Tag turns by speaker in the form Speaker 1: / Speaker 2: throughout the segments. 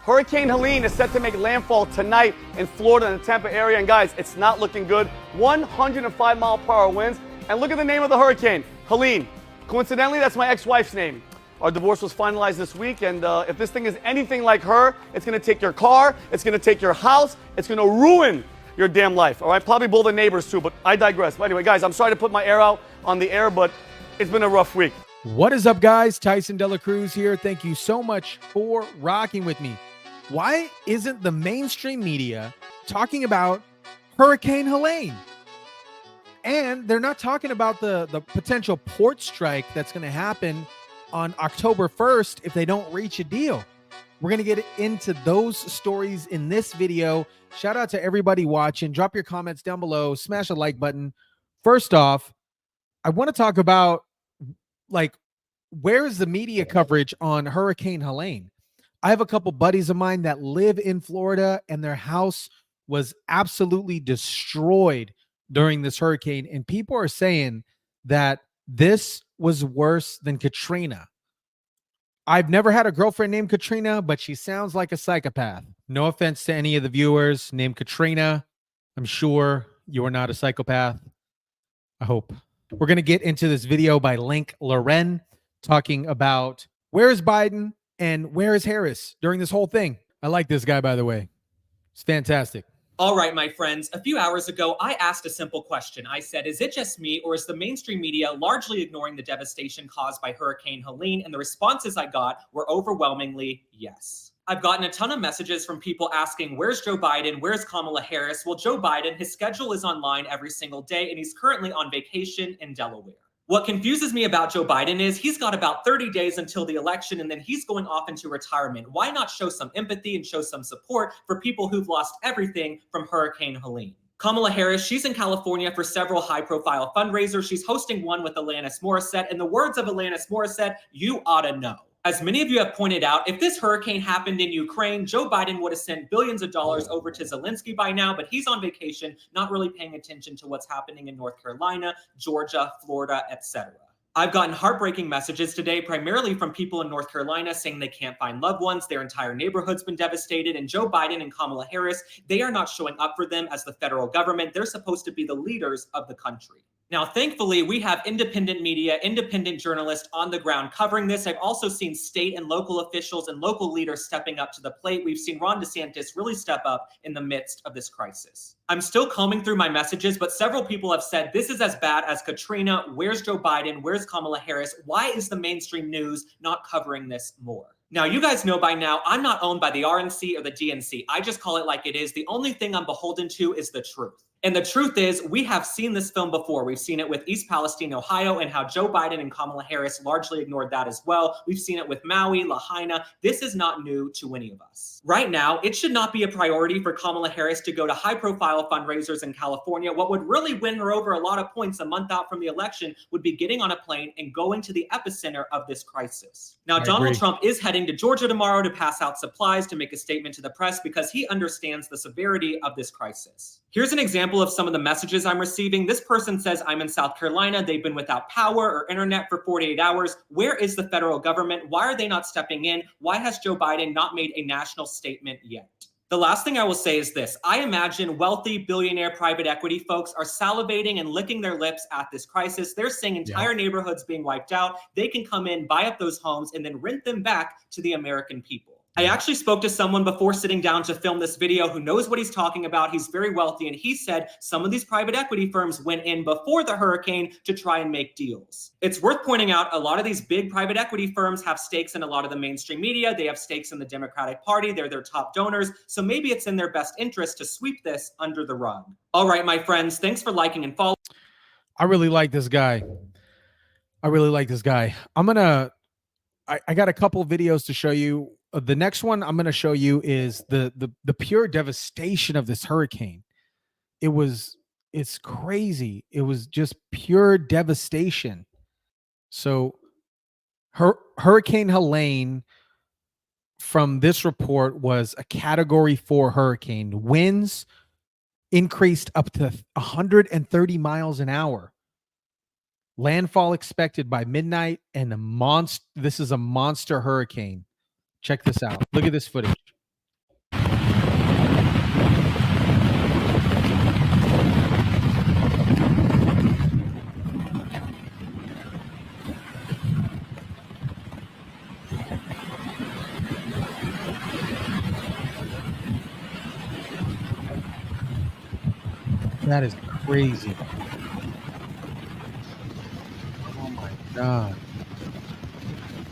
Speaker 1: Hurricane Helene is set to make landfall tonight in Florida and the Tampa area. And guys, it's not looking good. 105-mile-per-hour winds. And look at the name of the hurricane, Helene. Coincidentally, that's my ex-wife's name. Our divorce was finalized this week, and if this thing is anything like her, it's going to take your car, it's going to take your house, it's going to ruin your damn life, all right? Probably both the neighbors too, but I digress. But anyway, guys, I'm sorry to put my air out on the air, but it's been a rough week.
Speaker 2: What is up, guys? Tyson Dela Cruz here. Thank you so much for rocking with me. Why isn't the mainstream media talking about Hurricane Helene? And they're not talking about the potential port strike that's going to happen on October 1st if they don't reach a deal. We're going to get into those stories in this video. Shout out to everybody watching. Drop your comments down below. Smash a like button. First off, I want to talk about, like, where's the media coverage on Hurricane Helene? I have a couple buddies of mine that live in Florida, and their house was absolutely destroyed during this hurricane. And people are saying that this was worse than Katrina. I've never had a girlfriend named Katrina, but she sounds like a psychopath. No offense to any of the viewers named Katrina. I'm sure you're not a psychopath. I hope. We're going to get into this video by Link Loren talking about where is Biden and where is Harris during this whole thing. I like this guy, by the way. It's fantastic.
Speaker 3: All right, my friends, a few hours ago, I asked a simple question. I said, is it just me, or is the mainstream media largely ignoring the devastation caused by Hurricane Helene? And the responses I got were overwhelmingly yes. I've gotten a ton of messages from people asking, where's Joe Biden? Where's Kamala Harris? Well, Joe Biden, his schedule is online every single day, and he's currently on vacation in Delaware. What confuses me about Joe Biden is he's got about 30 days until the election, and then he's going off into retirement. Why not show some empathy and show some support for people who've lost everything from Hurricane Helene? Kamala Harris, she's in California for several high-profile fundraisers. She's hosting one with Alanis Morissette. In the words of Alanis Morissette, you ought to know. As many of you have pointed out, if this hurricane happened in Ukraine, Joe Biden would have sent billions of dollars over to Zelensky by now, but he's on vacation, not really paying attention to what's happening in North Carolina, Georgia, Florida, etc. I've gotten heartbreaking messages today, primarily from people in North Carolina saying they can't find loved ones, their entire neighborhood's been devastated, and Joe Biden and Kamala Harris, they are not showing up for them as the federal government. They're supposed to be the leaders of the country. Now, thankfully, we have independent media, independent journalists on the ground covering this. I've also seen state and local officials and local leaders stepping up to the plate. We've seen Ron DeSantis really step up in the midst of this crisis. I'm still combing through my messages, but several people have said this is as bad as Katrina. Where's Joe Biden? Where's Kamala Harris? Why is the mainstream news not covering this more? Now, you guys know by now, I'm not owned by the RNC or the DNC. I just call it like it is. The only thing I'm beholden to is the truth. And the truth is, we have seen this film before. We've seen it with East Palestine, Ohio, and how Joe Biden and Kamala Harris largely ignored that as well. We've seen it with Maui, Lahaina. This is not new to any of us. Right now, it should not be a priority for Kamala Harris to go to high-profile fundraisers in California. What would really win her over a lot of points a month out from the election would be getting on a plane and going to the epicenter of this crisis. Now, Donald Trump is heading to Georgia tomorrow to pass out supplies to make a statement to the press because he understands the severity of this crisis. Here's an example of some of the messages I'm receiving. This person says, I'm in South Carolina. They've been without power or internet for 48 hours. Where is the federal government? Why are they not stepping in? Why has Joe Biden not made a national statement yet? The last thing I will say is this. I imagine wealthy billionaire private equity folks are salivating and licking their lips at this crisis. They're seeing entire neighborhoods being wiped out. They can come in, buy up those homes, and then rent them back to the American people. I actually spoke to someone before sitting down to film this video who knows what he's talking about. He's very wealthy, and he said some of these private equity firms went in before the hurricane to try and make deals. It's worth pointing out a lot of these big private equity firms have stakes in a lot of the mainstream media. They have stakes in the Democratic Party. They're their top donors. So maybe it's in their best interest to sweep this under the rug. All right, my friends, thanks for liking and following.
Speaker 2: I really like this guy. I got a couple of videos to show you. The next one I'm going to show you is the pure devastation of this hurricane. It's crazy. It was just pure devastation. So Hurricane Helene, from this report, was a Category 4 hurricane. Winds increased up to 130 miles an hour. Landfall expected by midnight, and this is a monster hurricane. Check this out. Look at this footage. That is crazy. Oh my God.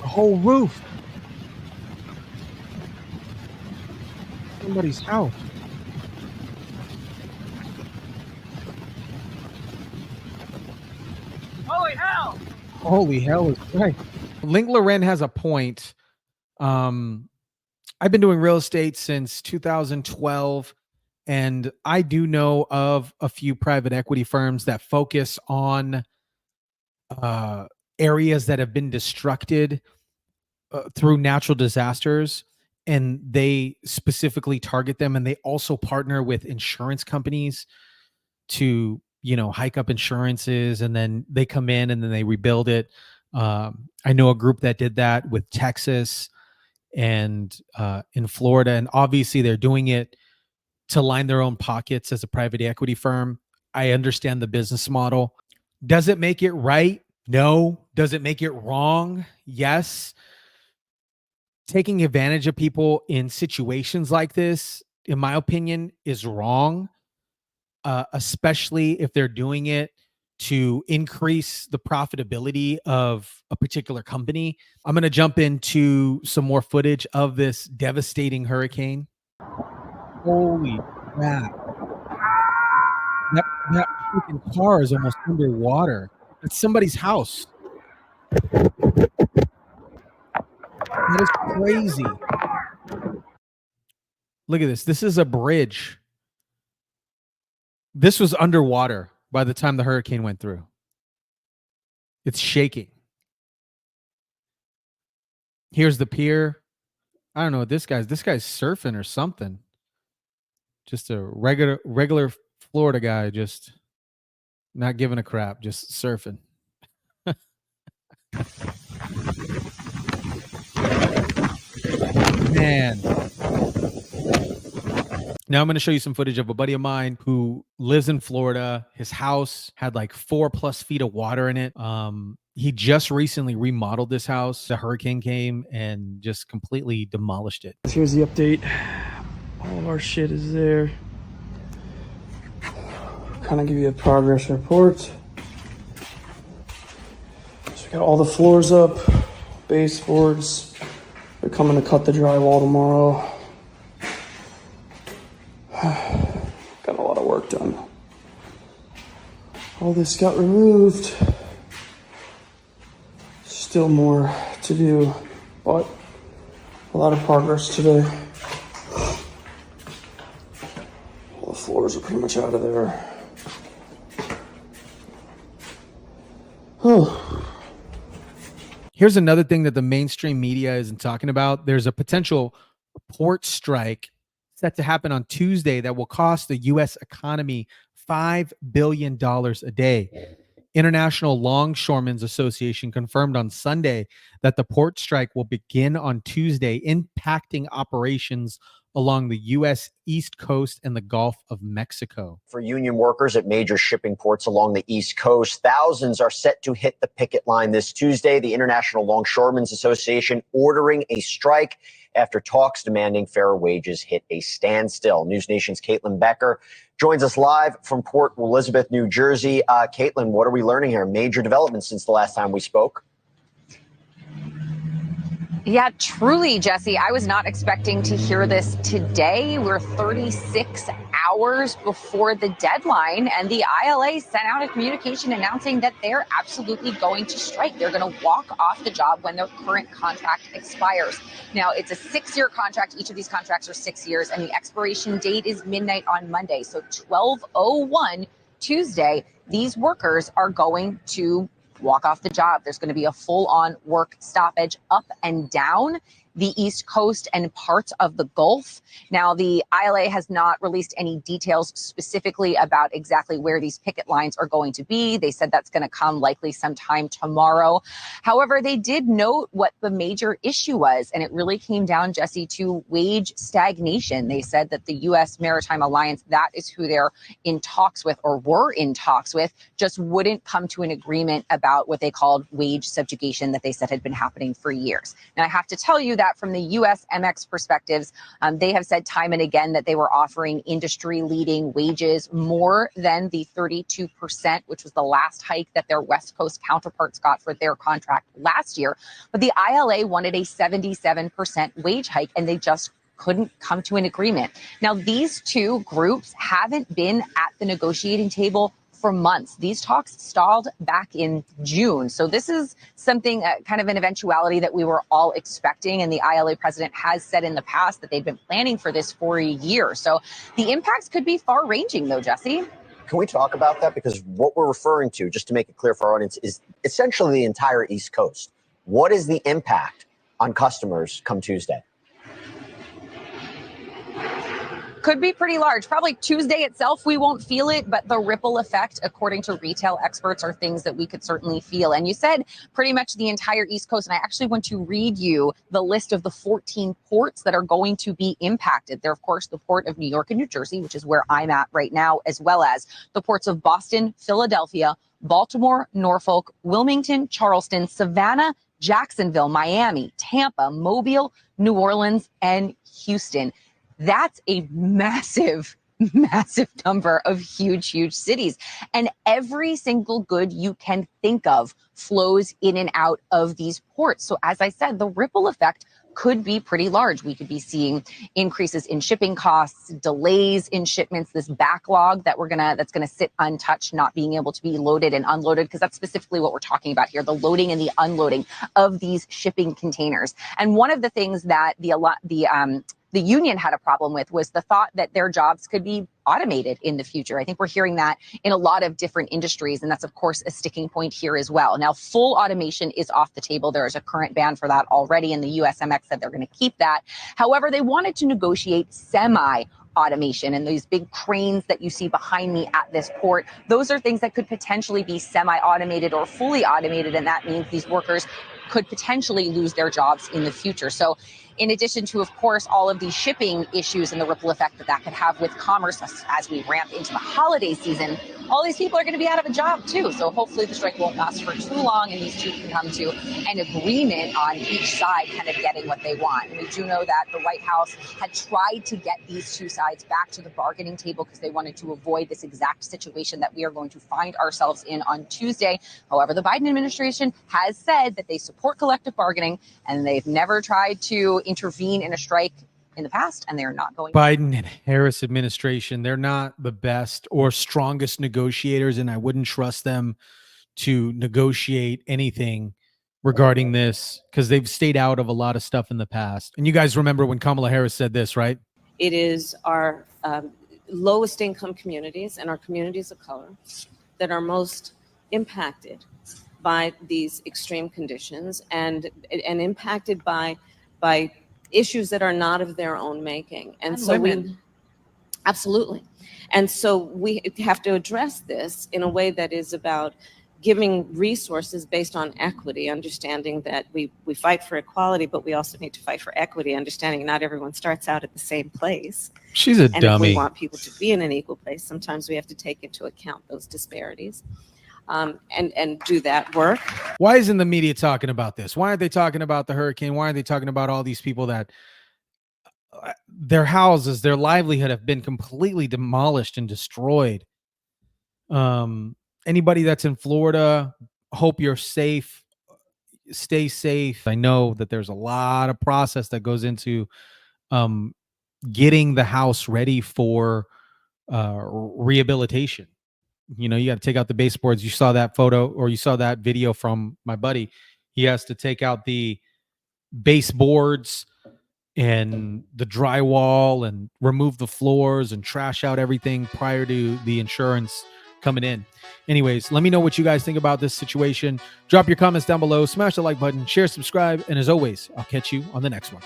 Speaker 2: The whole roof. Somebody's house.
Speaker 1: Holy hell!
Speaker 2: Holy hell is right. Link Loren has a point. I've been doing real estate since 2012, and I do know of a few private equity firms that focus on areas that have been destructed through natural disasters, and they specifically target them, and they also partner with insurance companies to hike up insurances, and then they come in and then they rebuild it. I know a group that did that with Texas and in Florida, and obviously they're doing it to line their own pockets as a private equity firm. I understand the business model. Does it make it right? No. Does it make it wrong? Yes. Taking advantage of people in situations like this, in my opinion, is wrong, especially if they're doing it to increase the profitability of a particular company. I'm going to jump into some more footage of this devastating hurricane. Holy crap. That freaking car is almost underwater. It's somebody's house. That is crazy. Look at this. This is a bridge. This was underwater by the time the hurricane went through. It's shaking. Here's the pier. I don't know what this guy's surfing or something. Just a regular Florida guy, just not giving a crap, just surfing. Man. Now I'm going to show you some footage of a buddy of mine who lives in Florida. His house had like 4+ feet of water in it. He just recently remodeled this house. The hurricane came and just completely demolished it.
Speaker 4: Here's the update. All of our shit is there. Kind of give you a progress report. So we got all the floors up, baseboards. They're coming to cut the drywall tomorrow. Got a lot of work done. All this got removed. Still more to do, but a lot of progress today. All the floors are pretty much out of there.
Speaker 2: Here's another thing that the mainstream media isn't talking about. There's a potential port strike set to happen on Tuesday that will cost the U.S. economy $5 billion a day. International Longshoremen's Association confirmed on Sunday that the port strike will begin on Tuesday, impacting operations along the U.S. East Coast and the Gulf of Mexico.
Speaker 5: For union workers at major shipping ports along the East Coast, thousands are set to hit the picket line this Tuesday. The International Longshoremen's Association ordering a strike after talks demanding fairer wages hit a standstill. News Nation's Caitlin Becker joins us live from Port Elizabeth, New Jersey. Caitlin, what are we learning here? Major developments since the last time we spoke.
Speaker 6: Yeah, truly, Jesse. I was not expecting to hear this today. We're 36 hours before the deadline, and the ILA sent out a communication announcing that they're absolutely going to strike. They're going to walk off the job when their current contract expires. Now, it's a 6-year contract. Each of these contracts are 6 years, and the expiration date is midnight on Monday. So 12:01 Tuesday, these workers are going to walk off the job. There's going to be a full-on work stoppage up and down the East Coast and parts of the Gulf. Now, the ILA has not released any details specifically about exactly where these picket lines are going to be. They said that's going to come likely sometime tomorrow. However, they did note what the major issue was, and it really came down, Jesse, to wage stagnation. They said that the U.S. Maritime Alliance, that is who they're in talks with or were in talks with, just wouldn't come to an agreement about what they called wage subjugation that they said had been happening for years. Now, I have to tell you that from the USMX perspectives, they have said time and again that they were offering industry-leading wages, more than the 32%, which was the last hike that their West Coast counterparts got for their contract last year. But the ILA wanted a 77% wage hike, and they just couldn't come to an agreement. Now, these two groups haven't been at the negotiating table for months. These talks stalled back in June. So this is something, kind of an eventuality that we were all expecting. And the ILA president has said in the past that they've been planning for this for a year. So the impacts could be far ranging though, Jesse.
Speaker 5: Can we talk about that? Because what we're referring to, just to make it clear for our audience, is essentially the entire East Coast. What is the impact on customers come Tuesday?
Speaker 6: Could be pretty large. Probably Tuesday itself, we won't feel it, but the ripple effect, according to retail experts, are things that we could certainly feel. And you said pretty much the entire East Coast. And I actually want to read you the list of the 14 ports that are going to be impacted. They're, of course, the port of New York and New Jersey, which is where I'm at right now, as well as the ports of Boston, Philadelphia, Baltimore, Norfolk, Wilmington, Charleston, Savannah, Jacksonville, Miami, Tampa, Mobile, New Orleans, and Houston. That's a massive, massive number of huge cities. And every single good you can think of flows in and out of these ports. So as I said, the ripple effect could be pretty large. We could be seeing increases in shipping costs, delays in shipments, this backlog that's gonna sit untouched, not being able to be loaded and unloaded, because that's specifically what we're talking about here, the loading and the unloading of these shipping containers. And one of the things that the union had a problem with was the thought that their jobs could be automated in the future. I think we're hearing that in a lot of different industries, and that's of course a sticking point here as well. Now, full automation is off the table. There is a current ban for that already, and the USMX said they're going to keep that. However, they wanted to negotiate semi-automation, and these big cranes that you see behind me at this port, those are things that could potentially be semi-automated or fully automated, and that means these workers could potentially lose their jobs in the future. So in addition to, of course, all of these shipping issues and the ripple effect that could have with commerce as we ramp into the holiday season, all these people are going to be out of a job too. So hopefully the strike won't last for too long, and these two can come to an agreement on each side kind of getting what they want. And we do know that the White House had tried to get these two sides back to the bargaining table because they wanted to avoid this exact situation that we are going to find ourselves in on Tuesday. However, the Biden administration has said that they support collective bargaining, and they've never tried to intervene in a strike in the past, and they're not going.
Speaker 2: Biden and Harris administration, they're not the best or strongest negotiators, and I wouldn't trust them to negotiate anything regarding this because they've stayed out of a lot of stuff in the past. And you guys remember when Kamala Harris said this, right?
Speaker 7: It is our lowest income communities and our communities of color that are most impacted by these extreme conditions and impacted by issues that are not of their own making. And so
Speaker 2: women.
Speaker 7: Absolutely. And so we have to address this in a way that is about giving resources based on equity, understanding that we fight for equality, but we also need to fight for equity, understanding not everyone starts out at the same place.
Speaker 2: She's a
Speaker 7: And
Speaker 2: dummy.
Speaker 7: if we want people to be in an equal place, sometimes we have to take into account those disparities. And do that work.
Speaker 2: Why isn't the media talking about this? Why aren't they talking about the hurricane? Why aren't they talking about all these people that their houses, their livelihood have been completely demolished and destroyed? Anybody that's in Florida, hope you're safe. Stay safe. I know that there's a lot of process that goes into getting the house ready for rehabilitation. You know, you got to take out the baseboards. You saw that photo, or you saw that video from my buddy. He has to take out the baseboards and the drywall and remove the floors and trash out everything prior to the insurance coming in. Anyways, let me know what you guys think about this situation. Drop your comments down below. Smash the like button, share, subscribe. And as always, I'll catch you on the next one.